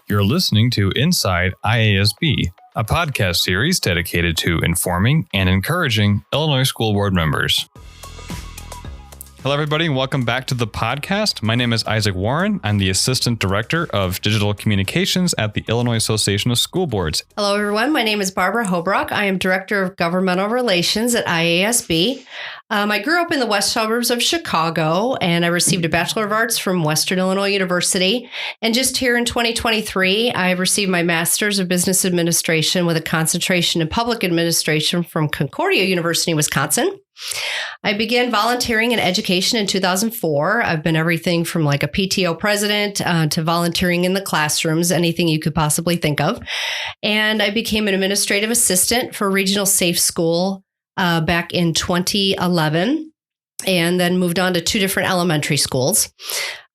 You're listening to Inside IASB, a podcast series dedicated to informing and encouraging Illinois school board members. Hello, everybody, and welcome back to the podcast. My name is Isaac Warren. I'm the Assistant Director of Digital Communications at the Illinois Association of School Boards. Hello, everyone. My name is Barbara Hobrock. I am Director of Governmental Relations at IASB. I grew up in the west suburbs of Chicago, and I received a Bachelor of Arts from Western Illinois University. And just here in 2023, I received my Master's of Business Administration with a concentration in Public Administration from Concordia University, Wisconsin. I began volunteering in education in 2004. I've been everything from like a PTO president to volunteering in the classrooms, anything you could possibly think of. And I became an administrative assistant for Regional Safe School back in 2011, and then moved on to two different elementary schools.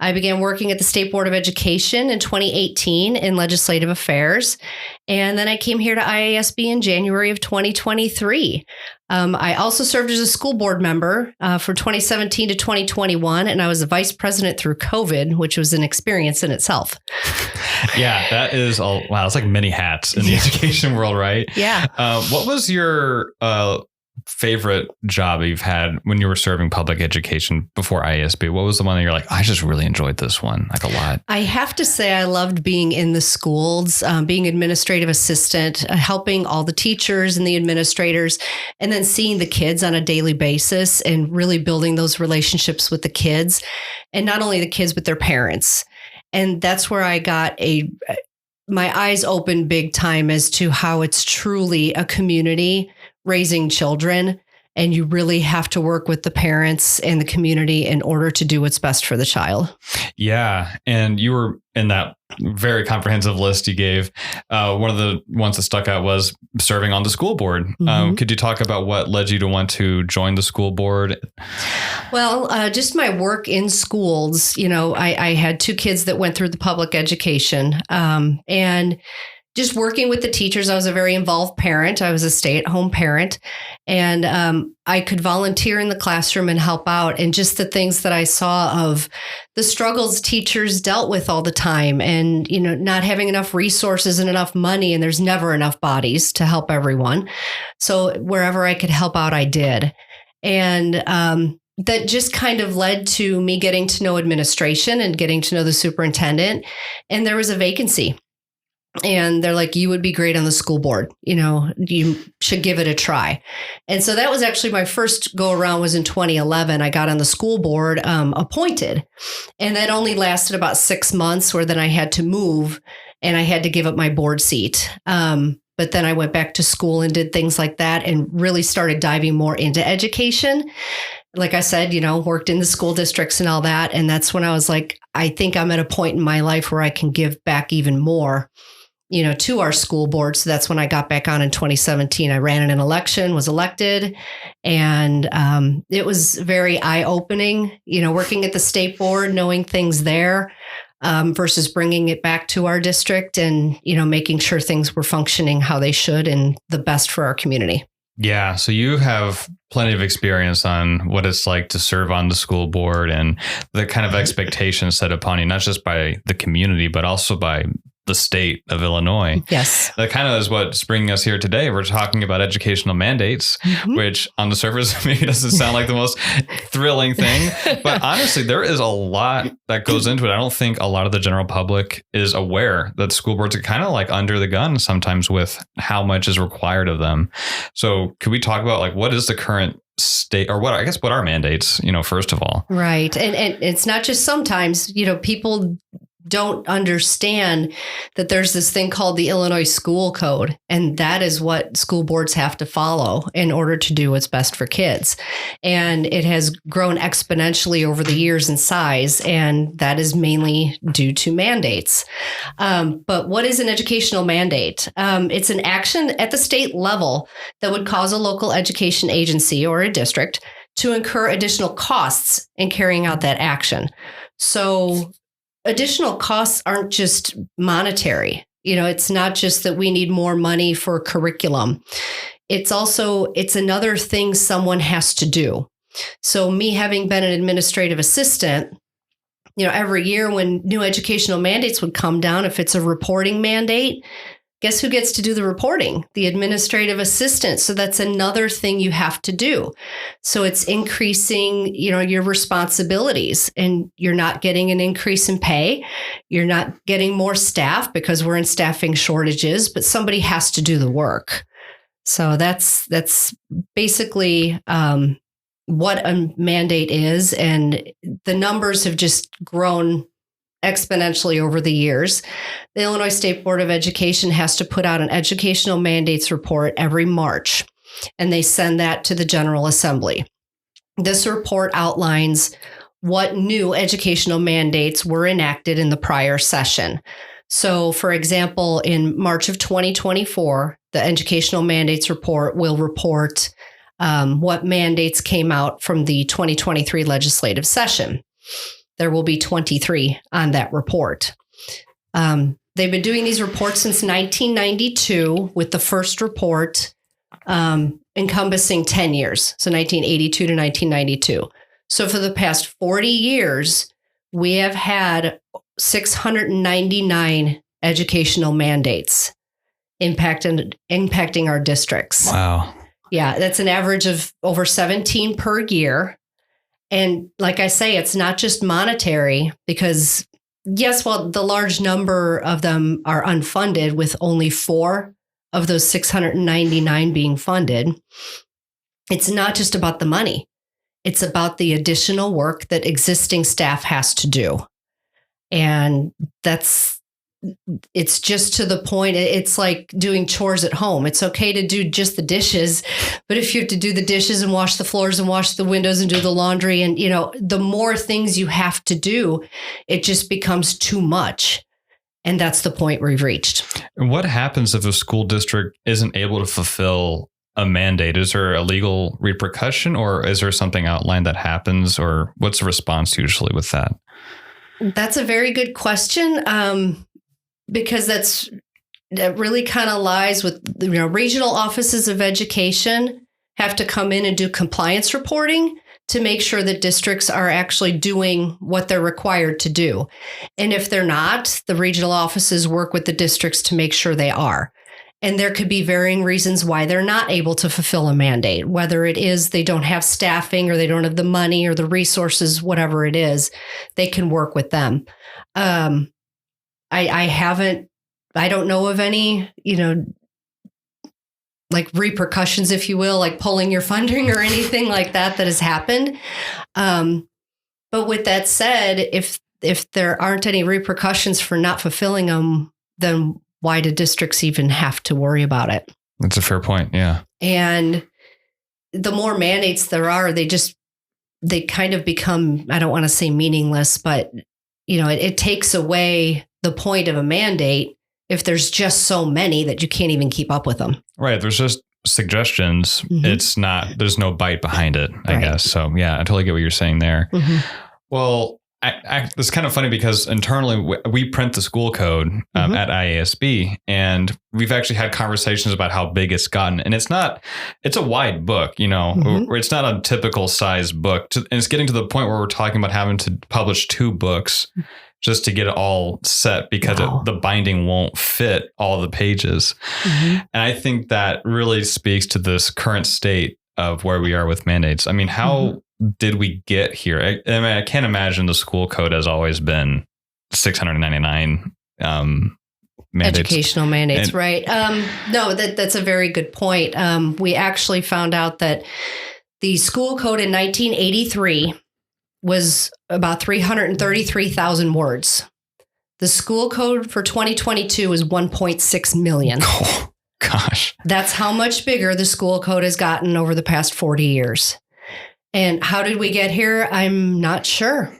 I began working at the State Board of Education in 2018 in legislative affairs. And then I came here to IASB in January of 2023. I also served as a school board member for 2017 to 2021, and I was a vice president through COVID, which was an experience in itself. Yeah, that is wow. It's like many hats in the education world, right? Yeah. What was your favorite job you've had when you were serving public education before IASB? What was the one that you're like, I just really enjoyed this one, like a lot? I have to say I loved being in the schools, being administrative assistant, helping all the teachers and the administrators, and then seeing the kids on a daily basis and really building those relationships with the kids, and not only the kids, but their parents. And that's where I got my eyes opened big time as to how it's truly a community raising children, and you really have to work with the parents and the community in order to do what's best for the child. Yeah. And you were in that very comprehensive list you gave. One of the ones that stuck out was serving on the school board. Mm-hmm. Could you talk about what led you to want to join the school board? Well, just my work in schools. You know, I had two kids that went through the public education, and just working with the teachers. I was a very involved parent. I was a stay-at-home parent, and I could volunteer in the classroom and help out. And just the things that I saw of the struggles teachers dealt with all the time, and, you know, not having enough resources and enough money, and there's never enough bodies to help everyone. So wherever I could help out, I did. And that just kind of led to me getting to know administration and getting to know the superintendent. And there was a vacancy. And they're like, you would be great on the school board. You know, you should give it a try. And so that was actually my first go around was in 2011. I got on the school board appointed. And that only lasted about 6 months, where then I had to move and I had to give up my board seat. But then I went back to school and did things like that and really started diving more into education. Like I said, you know, worked in the school districts and all that. And that's when I was like, I think I'm at a point in my life where I can give back even more, you know, to our school board. So that's when I got back on in 2017. I ran in an election, was elected, and it was very eye-opening, you know, working at the state board, knowing things there versus bringing it back to our district and, you know, making sure things were functioning how they should and the best for our community. Yeah. So you have plenty of experience on what it's like to serve on the school board and the kind of expectations set upon you, not just by the community, but also by the state of Illinois. Yes. That kind of is what's bringing us here today. We're talking about educational mandates, which on the surface maybe doesn't sound like the most thrilling thing. But honestly, there is a lot that goes into it. I don't think a lot of the general public is aware that school boards are kind of like under the gun sometimes with how much is required of them. So could we talk about like what is the current state, or what are mandates, you know, first of all? Right. And it's not just sometimes, you know, people don't understand that there's this thing called the Illinois School Code, and that is what school boards have to follow in order to do what's best for kids. And it has grown exponentially over the years in size, and that is mainly due to mandates. But what is an educational mandate? It's an action at the state level that would cause a local education agency or a district to incur additional costs in carrying out that action. So additional costs aren't just monetary. You know, it's not just that we need more money for curriculum. It's another thing someone has to do. So me having been an administrative assistant, every year when new educational mandates would come down, if it's a reporting mandate, guess who gets to do the reporting? The administrative assistant. So that's another thing you have to do. So it's increasing, your responsibilities, and you're not getting an increase in pay. You're not getting more staff because we're in staffing shortages, but somebody has to do the work. So that's basically what a mandate is. And the numbers have just grown exponentially over the years. The Illinois State Board of Education has to put out an educational mandates report every March, and they send that to the General Assembly. This report outlines what new educational mandates were enacted in the prior session. So, for example, in March of 2024, the educational mandates report will report what mandates came out from the 2023 legislative session. There will be 23 on that report. They've been doing these reports since 1992, with the first report encompassing 10 years, so 1982 to 1992. So for the past 40 years, we have had 699 educational mandates impacting our districts. Wow. Yeah, that's an average of over 17 per year. And like I say, it's not just monetary, because yes, well, the large number of them are unfunded, with only 4 of those 699 being funded. It's not just about the money. It's about the additional work that existing staff has to do. And it's just to the point. It's like doing chores at home. It's okay to do just the dishes, but if you have to do the dishes and wash the floors and wash the windows and do the laundry, and the more things you have to do, it just becomes too much. And that's the point we've reached. And what happens if a school district isn't able to fulfill a mandate? Is there a legal repercussion, or is there something outlined that happens, or what's the response usually with that? That's a very good question. Because that really kind of lies with, regional offices of education have to come in and do compliance reporting to make sure that districts are actually doing what they're required to do. And if they're not, the regional offices work with the districts to make sure they are. And there could be varying reasons why they're not able to fulfill a mandate, whether it is they don't have staffing, or they don't have the money or the resources, whatever it is, they can work with them. I don't know of any, like repercussions, if you will, like pulling your funding or anything like that has happened. But with that said, if there aren't any repercussions for not fulfilling them, then why do districts even have to worry about it? That's a fair point. Yeah. And the more mandates there are, they kind of become, I don't want to say meaningless, but it takes away the point of a mandate if there's just so many that you can't even keep up with them. Right. There's just suggestions. Mm-hmm. There's no bite behind it, I guess. So yeah, I totally get what you're saying there. Mm-hmm. Well, it's kind of funny because internally we print the school code at IASB, and we've actually had conversations about how big it's gotten. And it's a wide book, where it's not a typical size book. And it's getting to the point where we're talking about having to publish 2 books just to get it all set, because the binding won't fit all the pages. Mm-hmm. And I think that really speaks to this current state of where we are with mandates. I mean, how did we get here? I can't imagine the school code has always been 699 mandates. Educational mandates, right? No, that's a very good point. We actually found out that the school code in 1983 was about 333,000 words. The school code for 2022 is 1.6 million. Oh, gosh. That's how much bigger the school code has gotten over the past 40 years. And how did we get here? I'm not sure.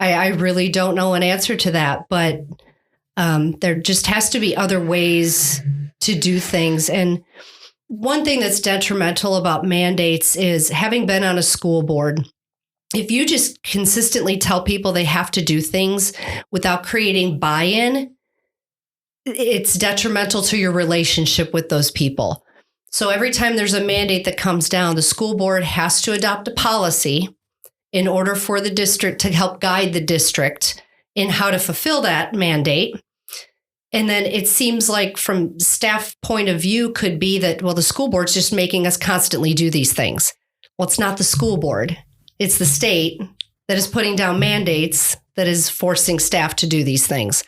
I really don't know an answer to that, but there just has to be other ways to do things. And one thing that's detrimental about mandates is, having been on a school board, if you just consistently tell people they have to do things without creating buy-in, it's detrimental to your relationship with those people. So every time there's a mandate that comes down, the school board has to adopt a policy in order for the district to help guide the district in how to fulfill that mandate. And then it seems like from staff point of view could be that, well, the school board's just making us constantly do these things. Well, it's not the school board. It's the state that is putting down mandates that is forcing staff to do these things.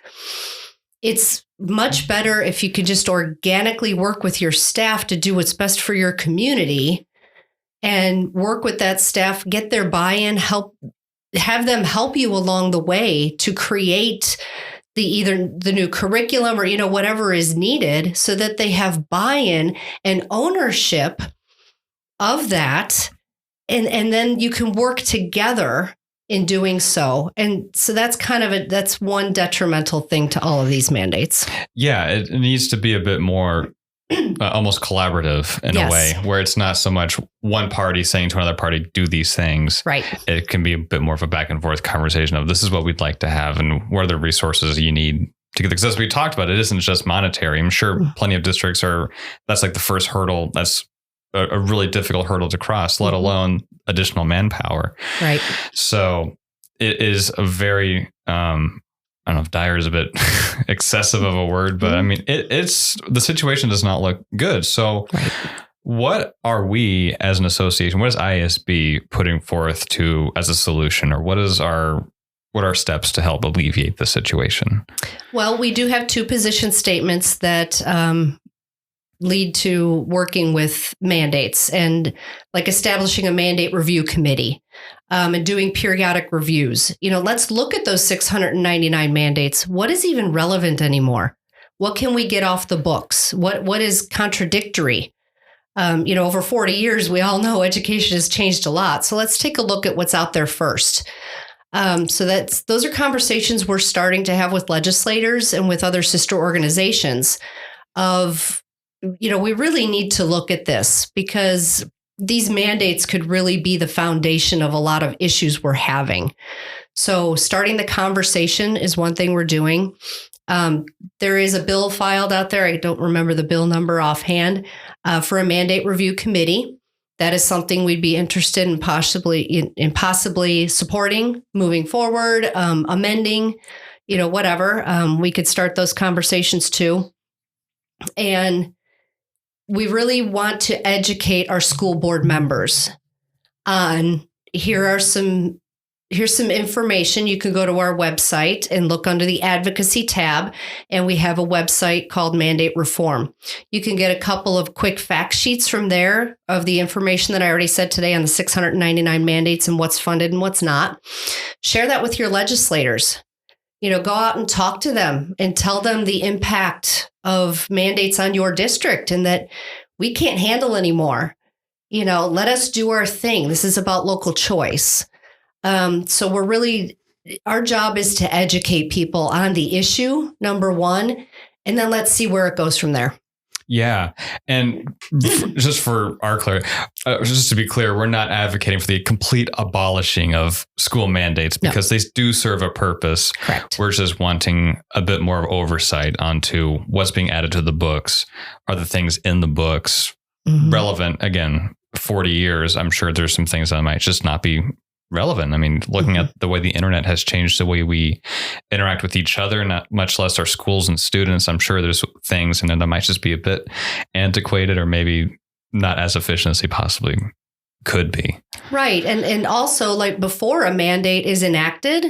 It's much better if you could just organically work with your staff to do what's best for your community and work with that staff, get their buy-in, have them help you along the way to create either the new curriculum or, whatever is needed so that they have buy-in and ownership of that. And then you can work together in doing so. And so that's that's one detrimental thing to all of these mandates. Yeah, it needs to be a bit more almost collaborative in a way where it's not so much one party saying to another party, do these things. Right. It can be a bit more of a back and forth conversation of this is what we'd like to have and what are the resources you need to get. Because as we talked about, it isn't just monetary. I'm sure plenty of districts that's like the first hurdle. That's a really difficult hurdle to cross, let alone additional manpower. Right. So it is a very, I don't know if dire is a bit excessive of a word, but I mean, it's the situation does not look good. So what are we as an association, what is ISB putting forth as a solution, or what are steps to help alleviate the situation? Well, we do have 2 position statements that lead to working with mandates and like establishing a mandate review committee and doing periodic reviews. Let's look at those 699 mandates. What is even relevant anymore? What can we get off the books? What is contradictory? Over 40 years, we all know education has changed a lot. So let's take a look at what's out there first. Those are conversations we're starting to have with legislators and with other sister organizations of, we really need to look at this because these mandates could really be the foundation of a lot of issues we're having. So starting the conversation is one thing we're doing. There is a bill filed out there. I don't remember the bill number offhand for a mandate review committee. That is something we'd be interested in possibly supporting, moving forward, amending, whatever. We could start those conversations too. And we really want to educate our school board members on here's some information. You can go to our website and look under the advocacy tab, and we have a website called Mandate Reform. You can get a couple of quick fact sheets from there of the information that I already said today on the 699 mandates and what's funded and what's not. Share that with your legislators. Go out and talk to them and tell them the impact of mandates on your district and that we can't handle anymore. Let us do our thing. This is about local choice. So our job is to educate people on the issue, number one, and then let's see where it goes from there. Yeah. And just for our clarity, just to be clear, we're not advocating for the complete abolishing of school mandates because they do serve a purpose. Correct. We're just wanting a bit more of oversight onto what's being added to the books. Are the things in the books relevant? Again, 40 years, I'm sure there's some things that might just not be relevant. I mean, looking at the way the internet has changed the way we interact with each other, not much less our schools and students, I'm sure there's things in it that might just be a bit antiquated or maybe not as efficient as they possibly could be. Right. And also, like, before a mandate is enacted,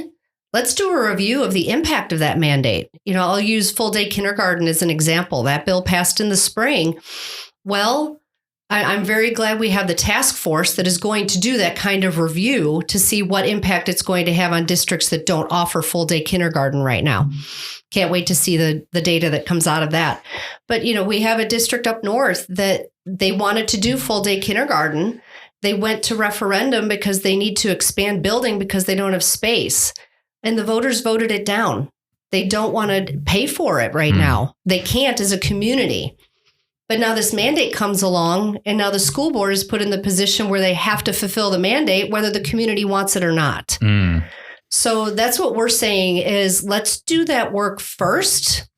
let's do a review of the impact of that mandate. I'll use full day kindergarten as an example. That bill passed in the spring. Well, I'm very glad we have the task force that is going to do that kind of review to see what impact it's going to have on districts that don't offer full day kindergarten right now. Can't wait to see the data that comes out of that. But, we have a district up north that they wanted to do full day kindergarten. They went to referendum because they need to expand building because they don't have space. And the voters voted it down. They don't want to pay for it right now. They can't as a community. But now this mandate comes along, and now the school board is put in the position where they have to fulfill the mandate, whether the community wants it or not. So that's what we're saying is let's do that work first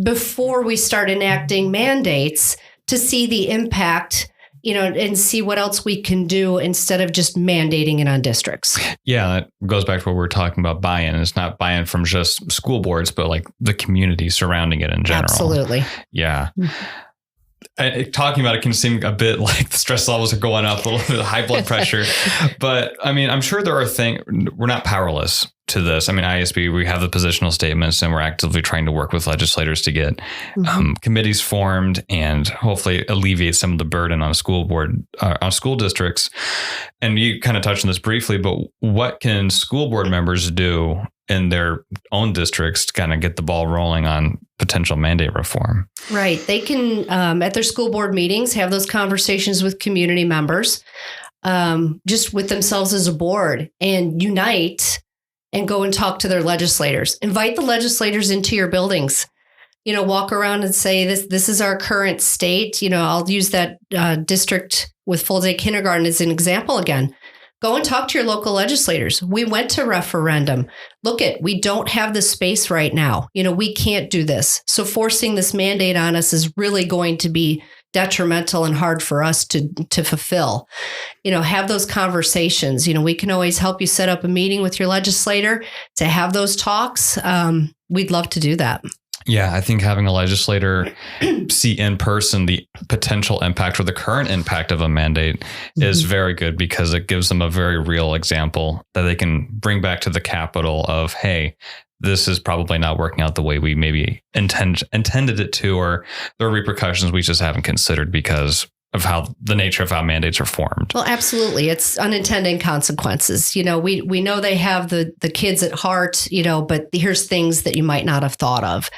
before we start enacting mandates to see the impact, and see what else we can do instead of just mandating it on districts. Yeah, that goes back to what we were talking about buy-in. It's not buy-in from just school boards, but like the community surrounding it in general. Absolutely. Yeah. Talking about it can seem a bit like the stress levels are going up, a little bit of high blood pressure. But I mean, I'm sure there are things, we're not powerless to this. I mean, ISB, we have the positional statements and we're actively trying to work with legislators to get committees formed and hopefully alleviate some of the burden on on school districts. And you kind of touched on this briefly, but what can school board members do in their own districts to kind of get the ball rolling on potential mandate reform? Right. They can, at their school board meetings, have those conversations with community members, just with themselves as a board, and unite and go and talk to their legislators. Invite the legislators into your buildings. Walk around and say, this is our current state. I'll use that district with full day kindergarten as an example again. Go and talk to your local legislators. We went to referendum. We don't have the space right now. We can't do this. So forcing this mandate on us is really going to be detrimental and hard for us to fulfill. Have those conversations. We can always help you set up a meeting with your legislator to have those talks. We'd love to do that. Yeah, I think having a legislator see in person the potential impact or the current impact of a mandate is very good, because it gives them a very real example that they can bring back to the Capitol of, hey, this is probably not working out the way we maybe intended it to, or there are repercussions we just haven't considered because of the nature of how mandates are formed. Well, absolutely. It's unintended consequences. We know they have the kids at heart, but here's things that you might not have thought of.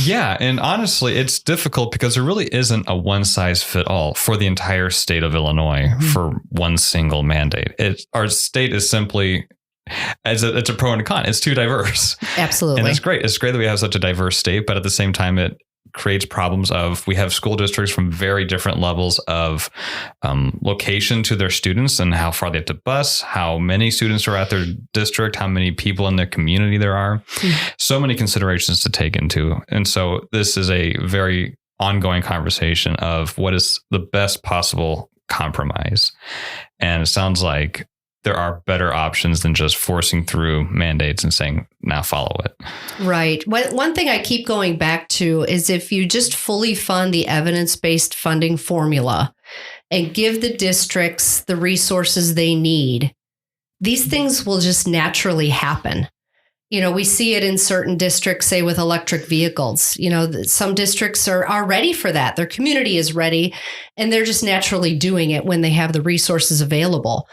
Yeah. And honestly, it's difficult because there really isn't a one size fit all for the entire state of Illinois for one single mandate. Our state is simply, it's a pro and a con. It's too diverse. Absolutely. And it's great. It's great that we have such a diverse state, but at the same time, it creates problems of, we have school districts from very different levels of location to their students and how far they have to bus, how many students are at their district, how many people in their community there are. So many considerations to take into. And so this is a very ongoing conversation of what is the best possible compromise. And it sounds like there are better options than just forcing through mandates and saying, now follow it. Right. One thing I keep going back to is if you just fully fund the evidence-based funding formula and give the districts the resources they need, these things will just naturally happen. We see it in certain districts, say with electric vehicles. Some districts are ready for that. Their community is ready, and they're just naturally doing it when they have the resources available.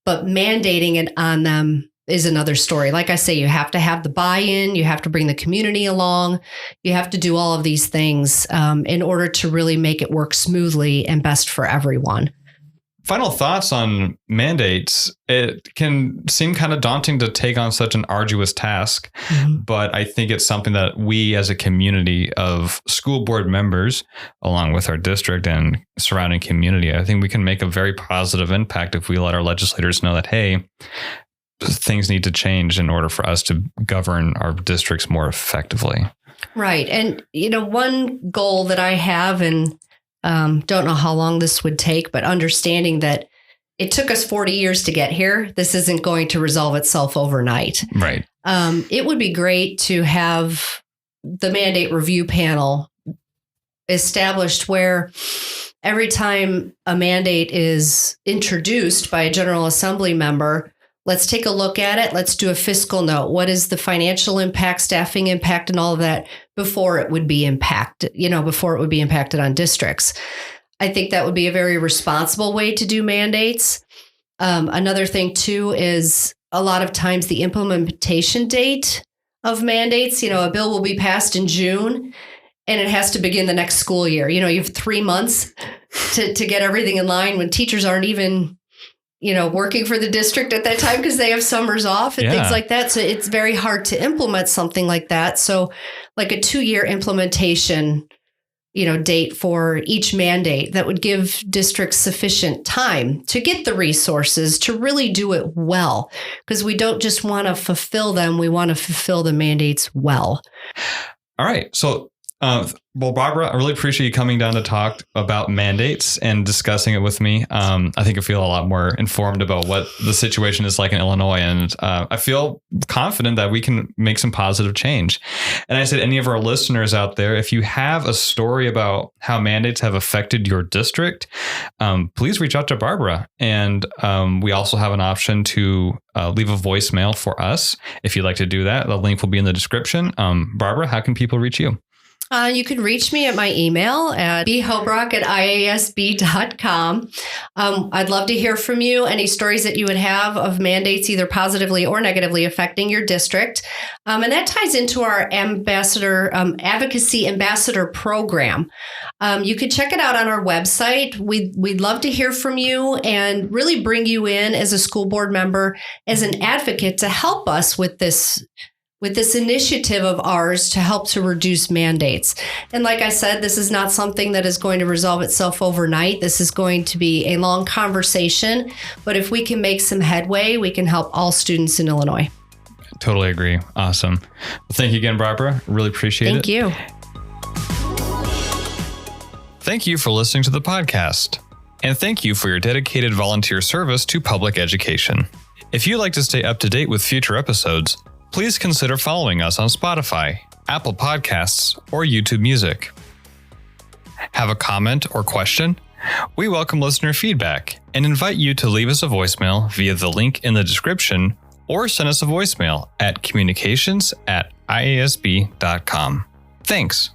But mandating it on them is another story. Like I say, you have to have the buy-in, you have to bring the community along, you have to do all of these things in order to really make it work smoothly and best for everyone. Final thoughts on mandates. It can seem kind of daunting to take on such an arduous task, but I think it's something that we as a community of school board members, along with our district and surrounding community, I think we can make a very positive impact if we let our legislators know that, hey, things need to change in order for us to govern our districts more effectively. Right. And, one goal that I have, and don't know how long this would take, but understanding that it took us 40 years to get here. This isn't going to resolve itself overnight. Right. It would be great to have the mandate review panel established where every time a mandate is introduced by a General Assembly member, let's take a look at it. Let's do a fiscal note. What is the financial impact, staffing impact, and all of that before it would be impacted, before it would be impacted on districts. I think that would be a very responsible way to do mandates. Another thing, too, is a lot of times the implementation date of mandates, a bill will be passed in June and it has to begin the next school year. You have 3 months to get everything in line when teachers aren't even working for the district at that time because they have summers off and things like that. So it's very hard to implement something like that. So like a 2-year implementation, date for each mandate that would give districts sufficient time to get the resources to really do it well, because we don't just want to fulfill them. We want to fulfill the mandates well. All right. So Well, Barbara, I really appreciate you coming down to talk about mandates and discussing it with me. I think I feel a lot more informed about what the situation is like in Illinois, and I feel confident that we can make some positive change. And I said, any of our listeners out there, if you have a story about how mandates have affected your district, please reach out to Barbara. And we also have an option to leave a voicemail for us. If you'd like to do that, the link will be in the description. Barbara, how can people reach you? You can reach me at my email at bhobrock@iasb.com. I'd love to hear from you, any stories that you would have of mandates, either positively or negatively affecting your district. And that ties into our advocacy ambassador program. You can check it out on our website. We'd love to hear from you and really bring you in as a school board member, as an advocate to help us with this initiative of ours to help to reduce mandates. And like I said, this is not something that is going to resolve itself overnight. This is going to be a long conversation. But if we can make some headway, we can help all students in Illinois. Totally agree. Awesome. Well, thank you again, Barbara. Really appreciate it. Thank you. Thank you for listening to the podcast. And thank you for your dedicated volunteer service to public education. If you'd like to stay up to date with future episodes, please consider following us on Spotify, Apple Podcasts, or YouTube Music. Have a comment or question? We welcome listener feedback and invite you to leave us a voicemail via the link in the description or send us a voicemail at communications@iasb.com. Thanks.